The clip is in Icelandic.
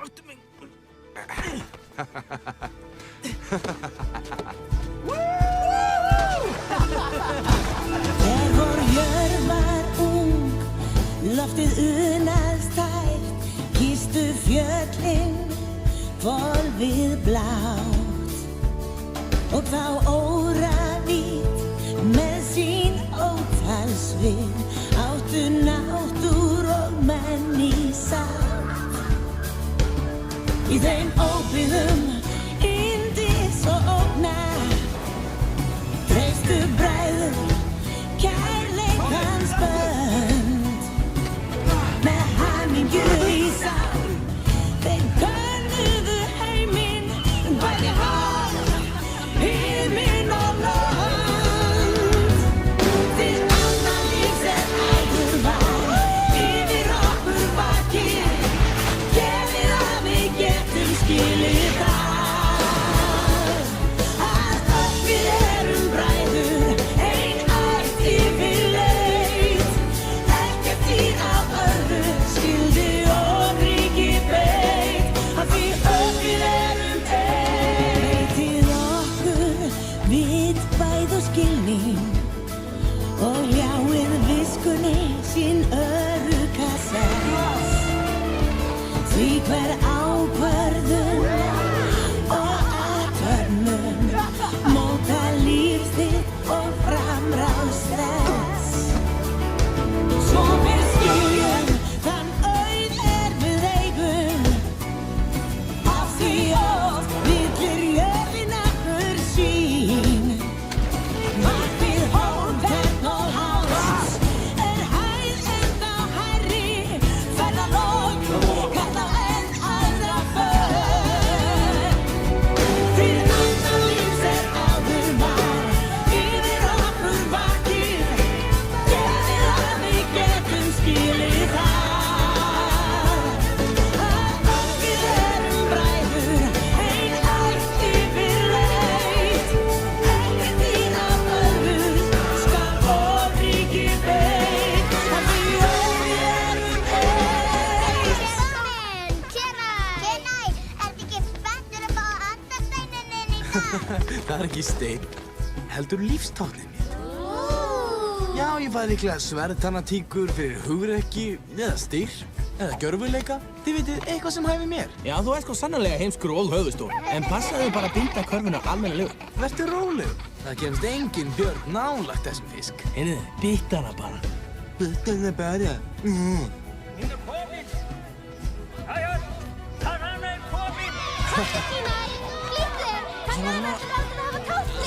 áttu mig. Þegar vor jörð var ung, loftið unaðstætt, kysstu fjöllin, hvolfið blátt. Og þá óravít með sín ótalsvið, áttu náttúr og menn í sátt. Í þeim óbyggðum, yndis og ógna, treystu bræður, kærleikans bönd. Með hamingju í sál, þeir könnuðu heiminn, bæði haf, himinn og land. Til annað líf sem áður var, yfir okkur vakir, gefið að við getum skilið það. Að öll við erum bræður, ein ætt yfirleitt, ekkert dýr af öðru skildi og ríki beit, að því öll við erum ein. Veitið okkur vit, bæð og skilning, og ljáið viskunni sín örugga sess. Því hver ákvörðun og athöfnun móta líf þitt og framráð þess. Svo við skiljum þann auð við eigum, af því oft villir jörðin okkur sín. Bak við hólfvegg og háls er hæð ennþá hærri, ferðalög kalla enn aðra för. Fyrir annað líf sem áður var, yfir okkur vakir, gefið að við getum skilið það. Að öll við erum bræður, ein ætt yfirleitt, ekkert dýr af öðru skal og ríki beit, að því öll við erum ein. Kenai, ertu ekki spenntur að fá andasteininn í dag? Það ekki steinn, heldur lífstáknið mitt. Já, ég fæði líklega sverðtannatíkur fyrir hugrekki, eða styrk, eða gjörfuleika. Þið vitið, eitthvað sem hæfir mér. Já, þú ert sko sannarlega heimskur og höfuðstór, en passaðu bara að binda körfuna almennilega. Vertu rólegur. Það kemst engin björn nálægt þessum fisk. Heyrðu, bitt hana bara. Þetta er bara. Hún er komin! Jæja, Tanana er komin! Kenai, flýttu! Tanana er látið að hafa kálfið!